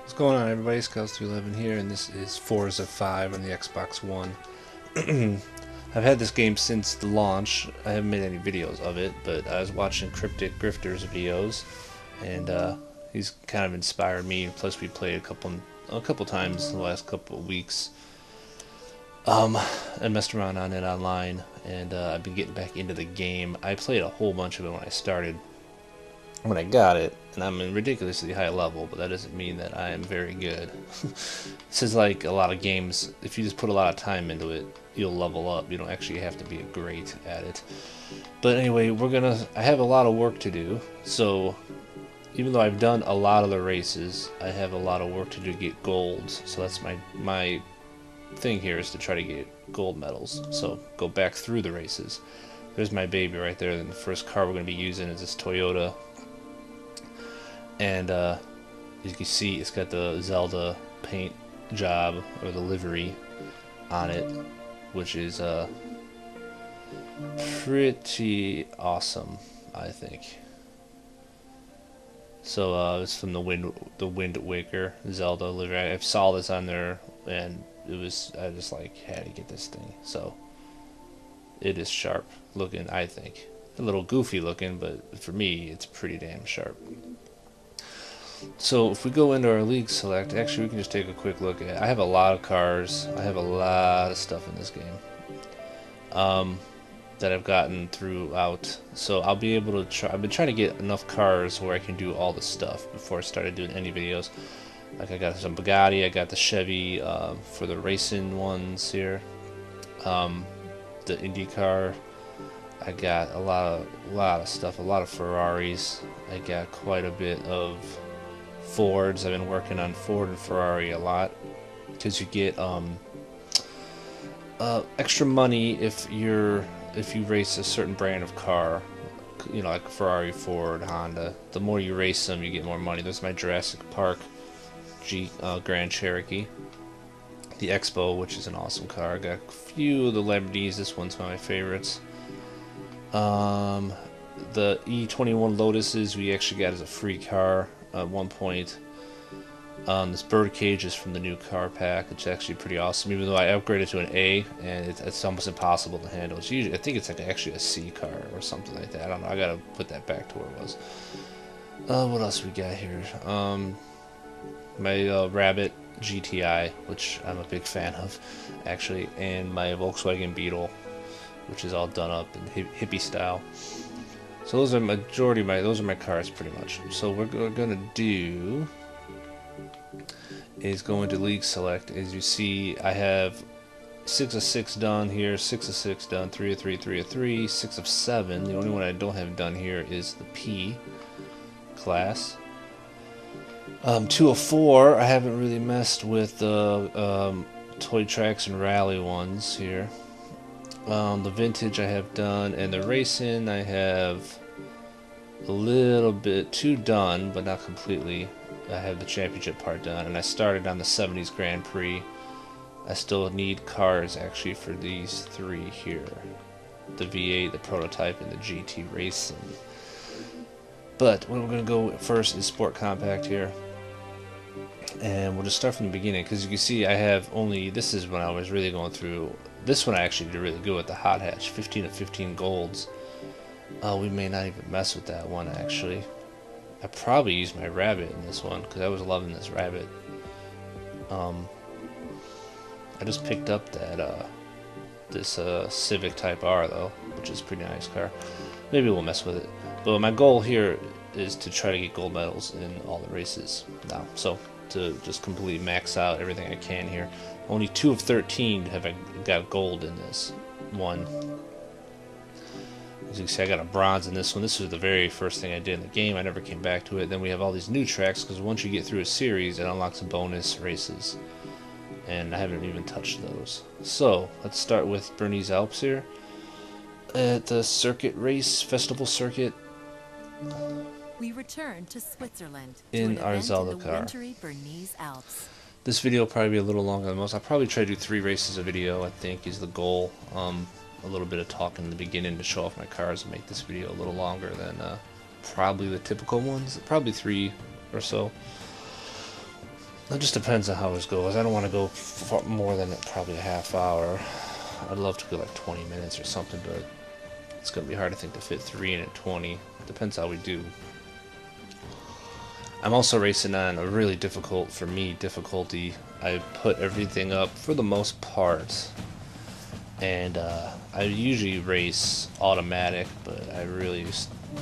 What's going on, everybody? Scouts311 here, and this is Forza 5 on the Xbox One. I've had this game since the launch. I haven't made any videos of it, but I was watching Cryptic Grifter's videos, and he's kind of inspired me. Plus, we played a couple times in the last couple of weeks. I messed around on it online, and I've been getting back into the game. I played a whole bunch of it when I started. When I got it, and I'm in ridiculously high level, but that doesn't mean that I am very good. This is like a lot of games. If you just put a lot of time into it, you'll level up. You don't actually have to be great at it. But anyway, I have a lot of work to do. So even though I've done a lot of the races, I have a lot of work to do to get golds. So that's my thing here, is to try to get gold medals. So go back through the races. There's my baby right there. And the first car we're going to be using is this Toyota. And as you can see, it's got the Zelda paint job, or the livery, on it, which is pretty awesome, I think. So it's from the Wind Waker Zelda livery. I saw this on there, and I just like had to get this thing. So it is sharp looking, I think. A little goofy looking, but for me, it's pretty damn sharp. So if we go into our league select, actually we can just take a quick look at. I have a lot of cars. I have a lot of stuff in this game that I've gotten throughout. So I'll be able to try. I've been trying to get enough cars where I can do all the stuff before I started doing any videos. Like I got some Bugatti, I got the Chevy for the racing ones here, the IndyCar. I got a lot of stuff, a lot of Ferraris. I got quite a bit of Fords. I've been working on Ford and Ferrari a lot, because you get extra money if you race a certain brand of car, you know, like Ferrari, Ford, Honda. The more you race them, you get more money. There's my Jurassic Park Grand Cherokee, the Expo, which is an awesome car. I got a few of the Lamborghinis. This one's one of my favorites. The E21 Lotuses we actually got as a free car at one point. This birdcage is from the new car pack, which is actually pretty awesome, even though I upgraded to an A, and it's almost impossible to handle. It's usually, I think it's like actually a C car or something like that. I don't know, I gotta put that back to where it was. What else we got here? My Rabbit GTI, which I'm a big fan of, actually, and my Volkswagen Beetle, which is all done up in hippie style. So those are those are my cars pretty much. So what we're gonna do is go into league select. As you see, I have 6 of 6 done here, 6 of 6 done, 3 of 3, 3 of 3, 6 of 7. The only one I don't have done here is the P class. 2 of 4. I haven't really messed with the toy tracks and rally ones here. The vintage I have done, and the racing I have a little bit too done, but not completely. I have the championship part done, and I started on the 70s Grand Prix. I still need cars actually for these 3 here, the V8, the prototype, and the GT Racing. But what we're going to go first is Sport Compact here. And we'll just start from the beginning, because you can see I have only, this is when I was really going through. This one I actually did really good with the hot hatch, 15 of 15 golds. We may not even mess with that one, actually. I probably used my Rabbit in this one, because I was loving this Rabbit. I just picked up that this Civic Type R, though, which is a pretty nice car. Maybe we'll mess with it. But my goal here is to try to get gold medals in all the races now. So to just completely max out everything I can here. Only 2 of 13 have I got gold in this one. As you can see, I got a bronze in this one. This was the very first thing I did in the game. I never came back to it. Then we have all these new tracks, because once you get through a series, it unlocks bonus races. And I haven't even touched those. So let's start with Bernese Alps here at the circuit race, festival circuit. We return to Switzerland in our Zelda car. This video will probably be a little longer than most. I'll probably try to do 3 races a video, I think, is the goal. A little bit of talking in the beginning to show off my cars and make this video a little longer than probably the typical ones. Probably 3 or so. It just depends on how it goes. I don't want to go for more than probably a half hour. I'd love to go like 20 minutes or something, but it's going to be hard, I think, to fit 3 in at 20. Depends how we do. I'm also racing on a really difficult, for me, difficulty. I put everything up for the most part, and I usually race automatic, but I really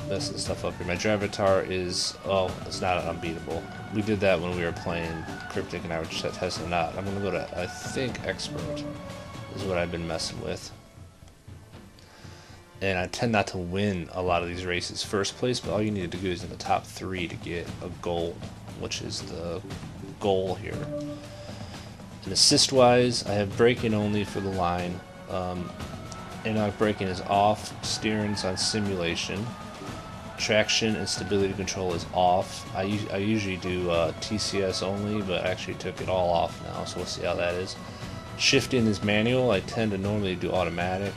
messing stuff up here. My drivatar is, oh, it's not unbeatable. We did that when we were playing Cryptic, and I was just testing it out. I'm going to go to, I think, Expert is what I've been messing with. And I tend not to win a lot of these races first place, but all you need to do is in the top 3 to get a goal, which is the goal here. And assist wise, I have braking only for the line. Analog braking is off, steering's on simulation. Traction and stability control is off. I usually do TCS only, but I actually took it all off now, so we'll see how that is. Shifting is manual. I tend to normally do automatic,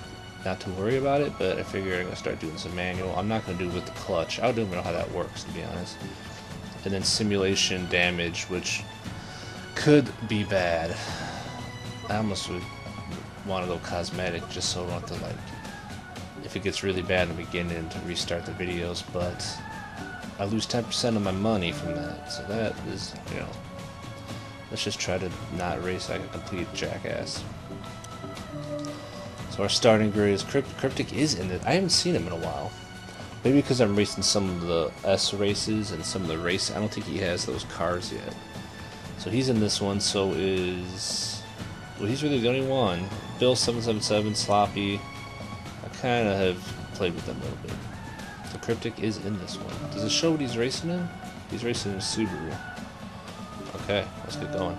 not to worry about it, but I figure I'm going to start doing some manual. I'm not going to do it with the clutch. I don't even know how that works, to be honest. And then simulation damage, which could be bad. I almost would want to go cosmetic just so I don't have to, like, if it gets really bad in the beginning, to restart the videos, but I lose 10% of my money from that, so that is, you know, let's just try to not race like a complete jackass. So our starting grid is Cryptic is in it. I haven't seen him in a while. Maybe because I'm racing some of the S races and some of the race. I don't think he has those cars yet. So he's in this one. So is, well, he's really the only one. Bill 777, Sloppy. I kind of have played with them a little bit. So Cryptic is in this one. Does it show what he's racing in? He's racing in a Subaru. Okay, let's get going.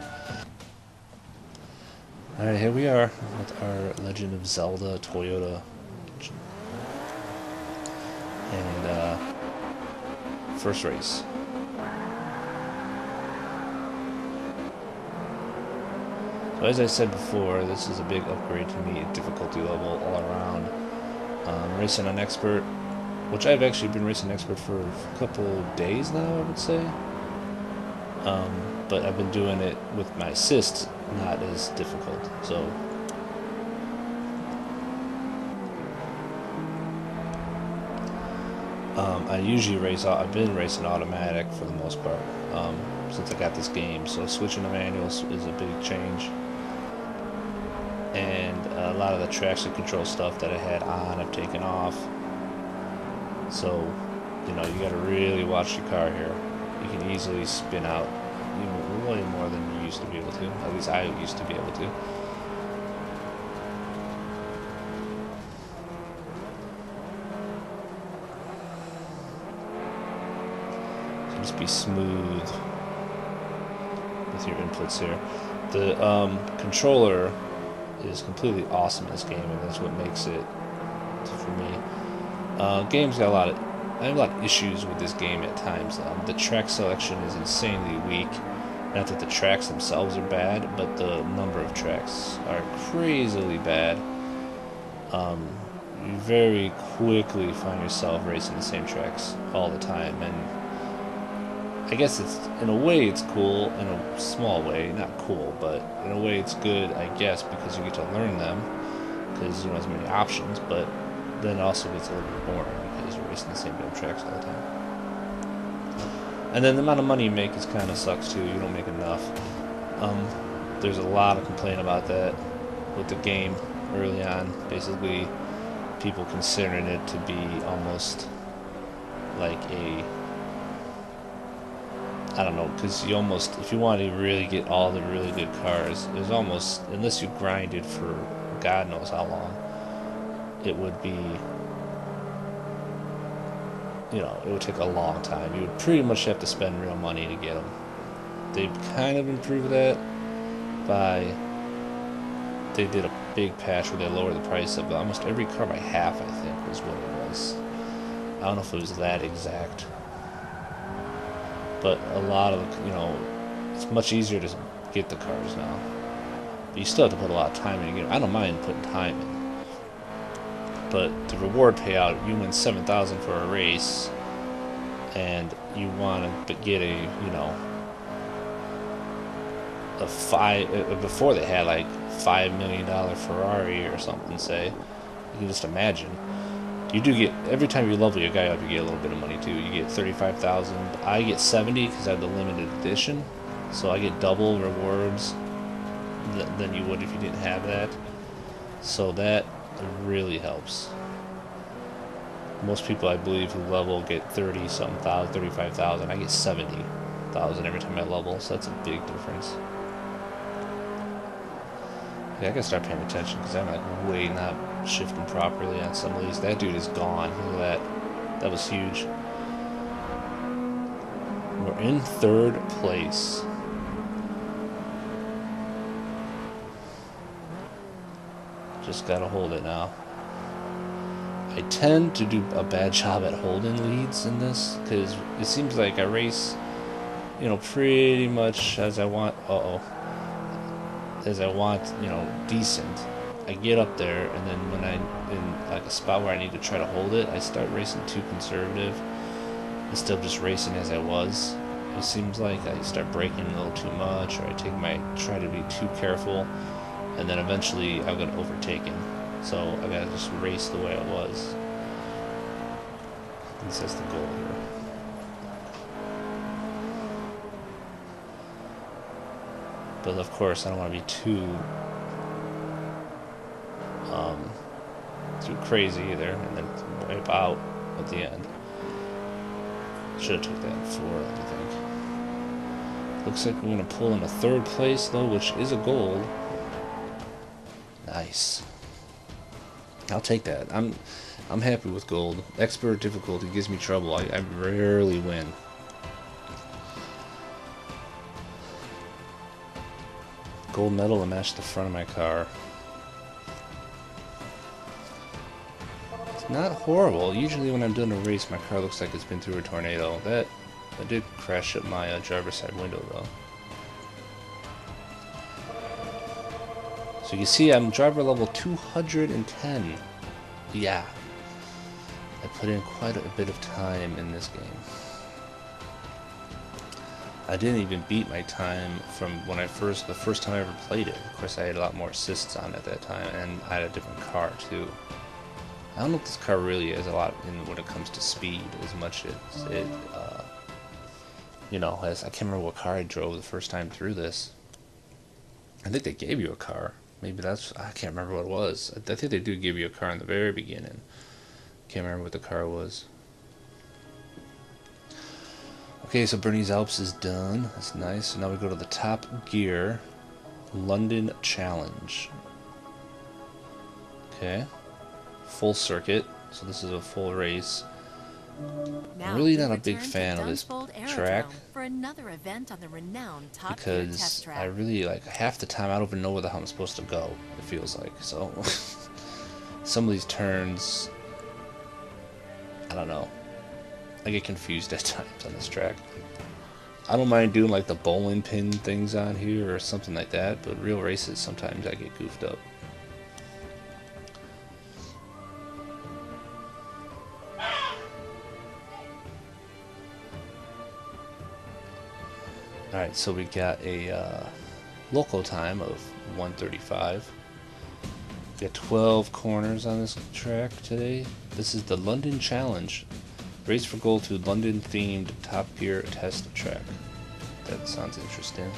Alright, here we are with our Legend of Zelda Toyota. And first race. So as I said before, this is a big upgrade to me, difficulty level all around. Racing on Expert, which I've actually been racing Expert for a couple days now, I would say. But I've been doing it with my assist, not as difficult. So I usually race. I've been racing automatic for the most part since I got this game. So switching to manuals is a big change, and a lot of the traction control stuff that I had on, I've taken off. So you know, you got to really watch your car here. You can easily spin out way more than you used to be able to. At least I used to be able to. So just be smooth with your inputs here. The controller is completely awesome in this game, and that's what makes it for me. Game's got a lot of, I have a lot of issues with this game at times. The track selection is insanely weak. Not that the tracks themselves are bad, but the number of tracks are crazily bad. You very quickly find yourself racing the same tracks all the time, and I guess it's, in a way it's cool, in a small way, not cool, but in a way it's good, I guess, because you get to learn them, because you don't have as many options, but then it also gets a little bit boring because you're racing the same damn tracks all the time. And then the amount of money you make is kind of sucks too. You don't make enough. There's a lot of complaint about that with the game early on. Basically, people considering it to be almost like a, I don't know, because you almost, if you want to really get all the really good cars, it's almost, unless you grinded for God knows how long, it would be, you know, it would take a long time. You would pretty much have to spend real money to get them. They've kind of improved that by, they did a big patch where they lowered the price of almost every car by half, I think, was what it was. I don't know if it was that exact. But a lot of, you know, it's much easier to get the cars now. But you still have to put a lot of time in. You know, I don't mind putting time in. But the reward payout, you win $7,000 for a race, and you want to get a, you know, before they had like $5 million Ferrari or something. Say, you can just imagine. You do get, every time you level your guy up, you get a little bit of money too. You get 35,000. I get 70 because I have the limited edition, so I get double rewards than you would if you didn't have that. So that really helps. Most people, I believe, who level get 30-something thousand, 35,000. I get 70,000 every time I level, so that's a big difference. Yeah, I gotta start paying attention because I'm like way not shifting properly on some of these. That dude is gone. Look at that. That was huge. We're in 3rd place. Just gotta hold it now. I tend to do a bad job at holding leads in this because it seems like I race, you know, pretty much as I want. As I want, you know, decent. I get up there, and then when I'm in like a spot where I need to try to hold it, I start racing too conservative instead of just racing as I was. It seems like I start braking a little too much, or I try to be too careful, and then eventually I'll get overtaken. So I gotta just race the way I was. At least that's the goal here. But of course, I don't want to be too crazy either, and then wipe out at the end. Should have took that in 4th, I think. Looks like we're gonna pull in a 3rd place though, which is a gold. Nice. I'll take that. I'm happy with gold. Expert difficulty gives me trouble. I rarely win. Gold medal to match the front of my car. It's not horrible. Usually when I'm doing a race, my car looks like it's been through a tornado. I did crash up my driver's side window though. So you see I'm driver level 210. Yeah. I put in quite a bit of time in this game. I didn't even beat my time from when the first time I ever played it. Of course, I had a lot more assists on at that time, and I had a different car too. I don't know if this car really has a lot in when it comes to speed as much as it, you know, as I can't remember what car I drove the first time through this. I think they gave you a car. Maybe I can't remember what it was. I think they do give you a car in the very beginning. Can't remember what the car was. Okay, so Bernie's Alps is done. That's nice. So now we go to the Top Gear London Challenge. Okay. Full circuit. So this is a full race. I'm really not a big fan of this track for another event on the renowned Top Gear because test track. I really, like, half the time I don't even know where the hell I'm supposed to go, it feels like. So some of these turns, I don't know. I get confused at times on this track. I don't mind doing like the bowling pin things on here or something like that, but real races sometimes I get goofed up. Alright, so we got a local time of 1:35. We got 12 corners on this track today. This is the London Challenge. Race for gold to London-themed Top Gear test track. That sounds interesting.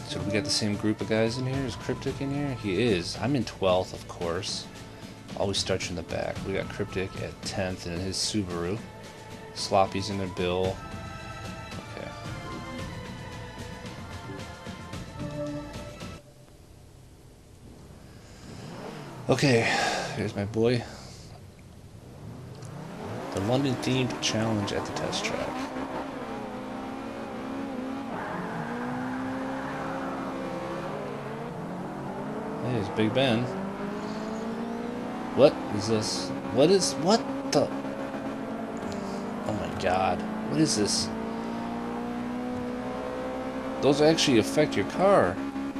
So we got the same group of guys in here? Is Cryptic in here? He is. I'm in 12th, of course. Always starts in the back. We got Cryptic at 10th in his Subaru. Sloppy's in their Bill. Okay. Okay, here's my boy. The London-themed challenge at the test track. Hey, it's Big Ben. What is this? What the? Oh my god. What is this? Those actually affect your car.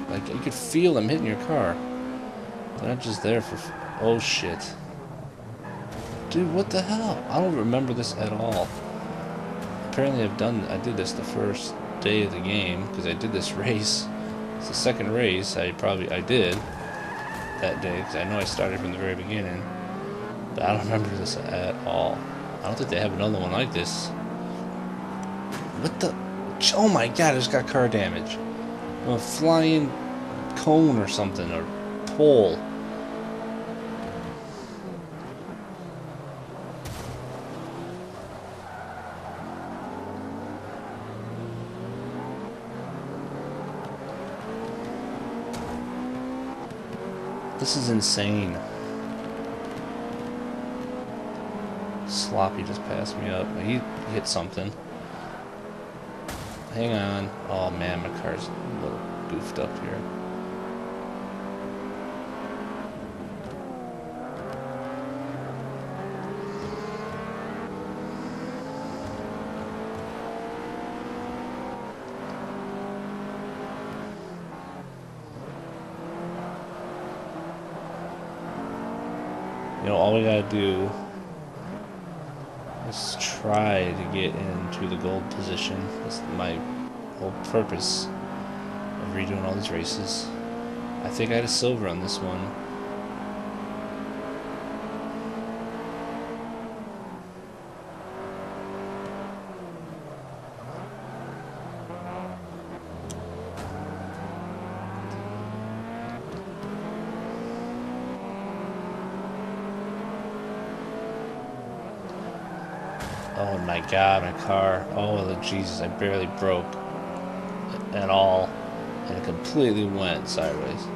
Like, you could feel them hitting your car. They're not just there for... Oh shit. Dude, what the hell? I don't remember this at all. apparently I did this the first day of the game, because I did this race. It's the second race I did that day, because I know I started from the very beginning. But I don't remember this at all. I don't think they have another one like this. What the? Oh my god, I just got car damage. A flying cone or something, or pole. This is insane. Sloppy just passed me up. He hit something. Hang on. Oh man, my car's a little goofed up here. You know, all we gotta do is try to get into the gold position. That's my whole purpose of redoing all these races. I think I had a silver on this one. Oh my god, my car. Oh Jesus, I barely broke at all. And it completely went sideways.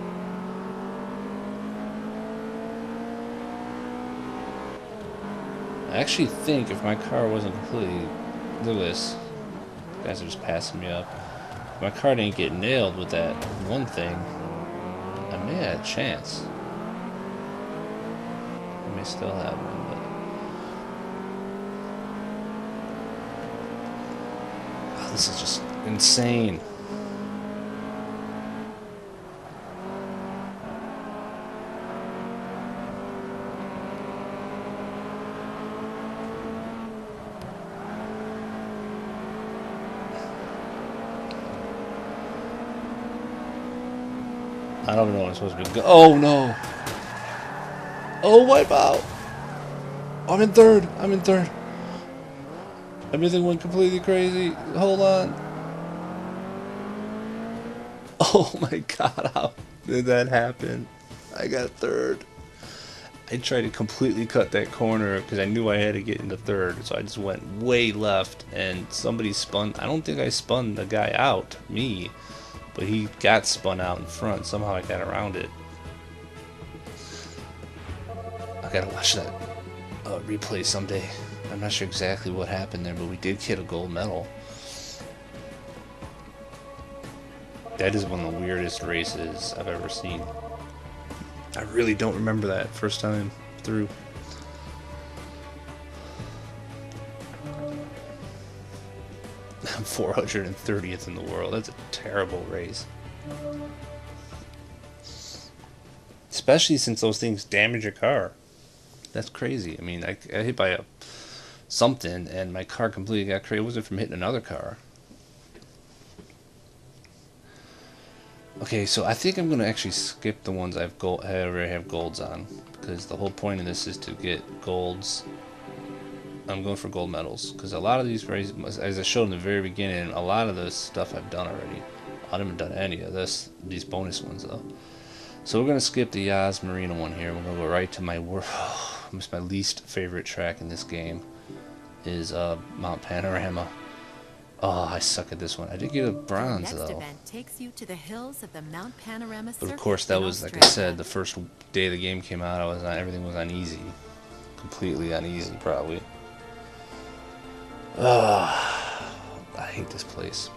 I actually think if my car wasn't completely... Look at this. You guys are just passing me up. If my car didn't get nailed with that one thing, I may have a chance. I may still have one, but... Oh, this is just insane. I don't know what I'm supposed to be. Oh no! Oh, wipe out! I'm in third. I'm in third. Everything went completely crazy. Hold on. Oh my god! How did that happen? I got third. I tried to completely cut that corner because I knew I had to get into third, so I just went way left, and somebody spun. I don't think I spun the guy out. Me. But he got spun out in front. Somehow I got around it. I gotta watch that replay someday. I'm not sure exactly what happened there, but we did get a gold medal. That is one of the weirdest races I've ever seen. I really don't remember that first time through. I'm 430th in the world. That's a terrible race. Especially since those things damage your car. That's crazy. I mean, I hit by something and my car completely got crazy. It wasn't from hitting another car. Okay, so I think I'm going to actually skip the ones I already have golds on. Because the whole point of this is to get golds. I'm going for gold medals because a lot of these races, as I showed in the very beginning, a lot of this stuff I've done already. I haven't done any of these bonus ones though. So we're gonna skip the Yas Marina one here. We're gonna go right to my my least favorite track in this game is Mount Panorama. Oh, I suck at this one. I did get a bronze though. Event takes you to the hills of the Mount Panorama But of course, that was like I said, the first day the game came out. Everything was on easy, completely uneasy probably. I hate this place.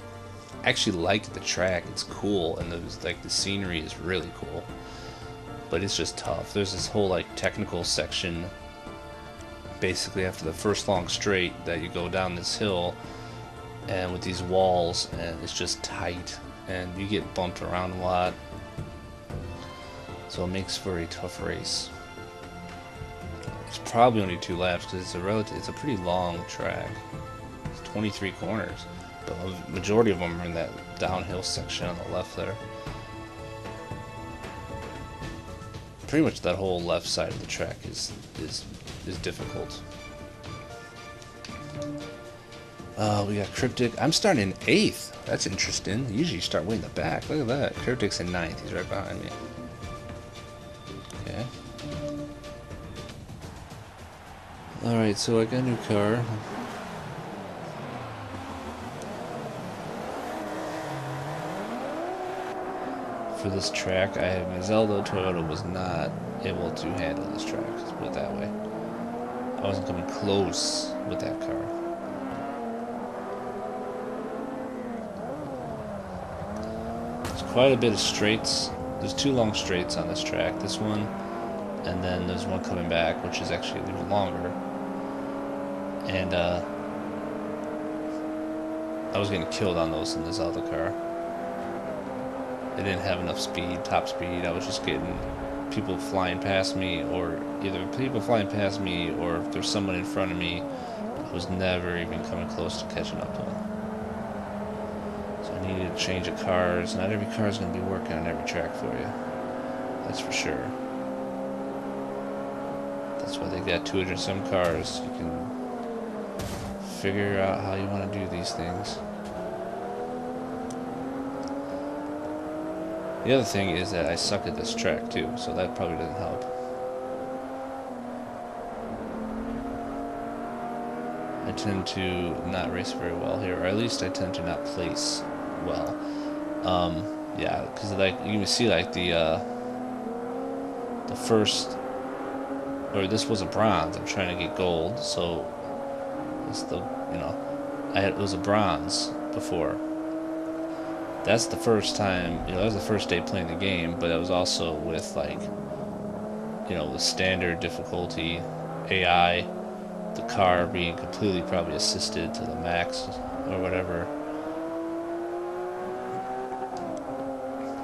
I actually like the track. It's cool, and the scenery is really cool. But it's just tough. There's this whole like technical section. Basically, after the first long straight, that you go down this hill, and with these walls, and it's just tight, and you get bumped around a lot. So it makes for a tough race. It's probably only 2 laps because it's a pretty long track. It's 23 corners, but the majority of them are in that downhill section on the left there. Pretty much that whole left side of the track is difficult. We got Cryptic. I'm starting in 8th. That's interesting. Usually you start way in the back. Look at that. Cryptic's in 9th. He's right behind me. Okay. Alright, so I got a new car. For this track, I have my Zelda. Toyota was not able to handle this track, let's put it that way. I wasn't coming close with that car. There's quite a bit of straights. There's 2 long straights on this track. This one, and then there's one coming back, which is actually even longer. And I was getting killed on those in the Zelda car. They didn't have enough speed, top speed. I was just getting people flying past me, or either people flying past me, or if there's someone in front of me, I was never even coming close to catching up to them. So I needed a change of cars. Not every car is going to be working on every track for you. That's for sure. That's why they got 200 some cars. You can figure out how you want to do these things. The other thing is that I suck at this track too, so that probably doesn't help. I tend to not race very well here, or at least I tend to not place well. Yeah, because like you can see, like the first, or this was a bronze. I'm trying to get gold, so it's the it was a bronze before. That's the first time, that was the first day playing the game, but it was also with, like, the standard difficulty, AI, the car being completely probably assisted to the max or whatever.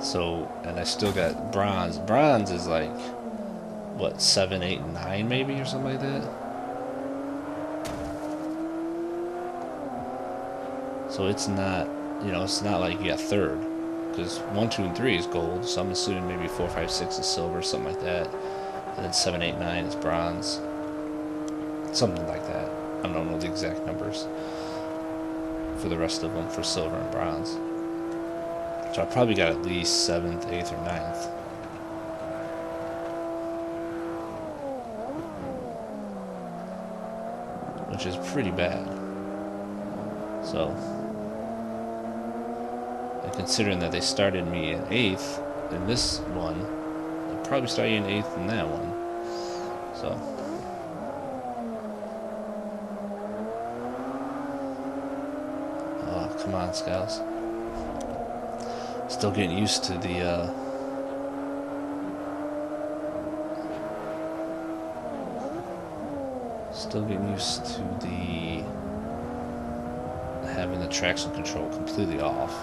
So, and I still got bronze. Bronze is like, what, 7, 8, and 9 maybe, or something like that? So it's not... it's not like you got 3rd, because 1, 2, and 3 is gold, so I'm assuming maybe 4, 5, 6 is silver, something like that, and then 7, 8, 9 is bronze, something like that. I don't know the exact numbers for the rest of them for silver and bronze. So I probably got at least 7th, 8th, or 9th. Which is pretty bad. So... considering that they started me in 8th in this one, they'll probably start you in 8th in that one. So, oh, come on, Scouts. Still getting used to the having the traction control completely off.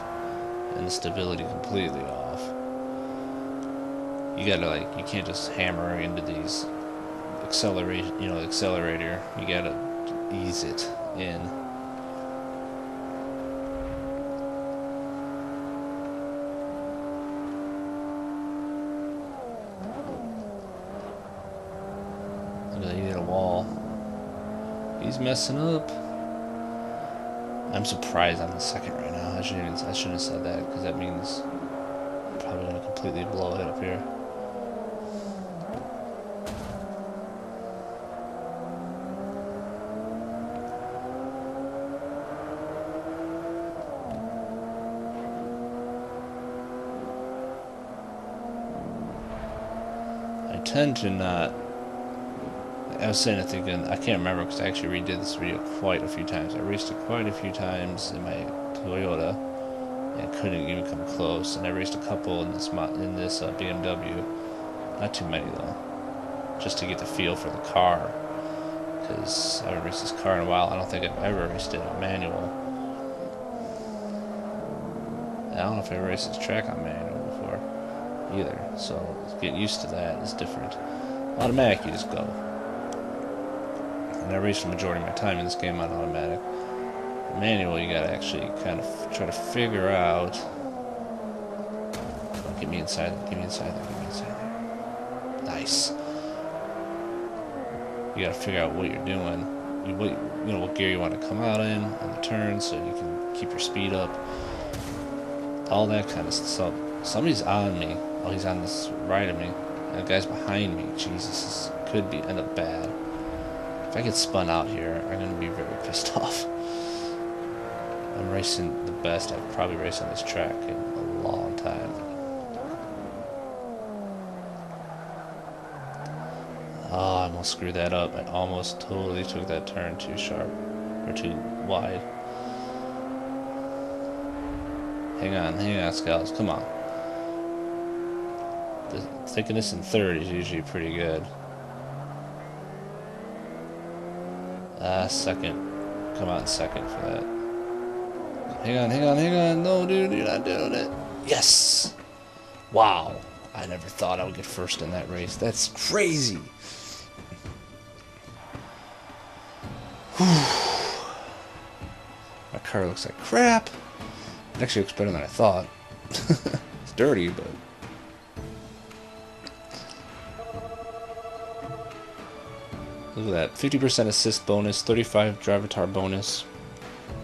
And the stability completely off. You gotta, you can't just hammer into these accelerator. You gotta ease it in. Look at that, he hit a wall. He's messing up. I'm surprised I'm in 2nd right now. I shouldn't have said that, because that means I'm probably going to completely blow it up here. I tend to not... I was saying, I can't remember, because I actually redid this video quite a few times. I raced it quite a few times in my Toyota and couldn't even come close. And I raced a couple in this BMW, not too many though, just to get the feel for the car. Because I haven't raced this car in a while. I don't think I've ever raced it on manual. And I don't know if I ever raced this track on manual before either. So getting used to that is different. Automatic, you just go. And I raced the majority of my time in this game on automatic. Manual, you gotta actually kind of try to figure out. Get me inside. Get me inside there. Get me inside there. Nice. You gotta figure out what you're doing. You know what gear you want to come out in on the turn, so you can keep your speed up. All that kind of stuff. Somebody's on me. Oh, he's on this right of me. And the guy's behind me. Jesus, this could end up bad. If I get spun out here, I'm gonna be very pissed off. I'm racing the best I've probably raced on this track in a long time. Oh, I almost screwed that up. I almost totally took that turn too sharp. Or too wide. Hang on, Scouts. Come on. Thinking this in third is usually pretty good. Second. Come out in second for that. Hang on. No, dude, you're not doing it. Yes! Wow. I never thought I would get first in that race. That's crazy. Whew. My car looks like crap. It actually looks better than I thought. It's dirty, but... Look at that. 50% assist bonus, 35 driver tar bonus.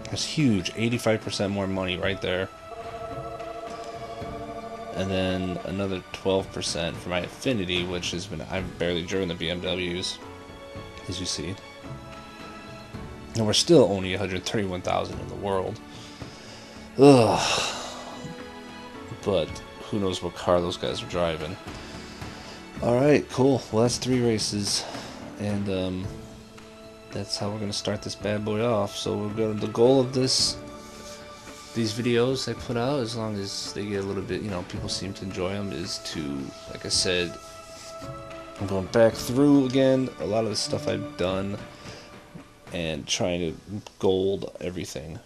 That's huge. 85% more money right there. And then another 12% for my affinity, which has been... I've barely driven the BMWs, as you see. And we're still only 131,000 in the world. Ugh. But who knows what car those guys are driving. Alright, cool. Well, that's 3 races. And that's how we're going to start this bad boy off. So we're going to, the goal of these videos I put out, as long as they get a little bit, you know, people seem to enjoy them, is to, like I said, I'm going back through again a lot of the stuff I've done and trying to gold everything.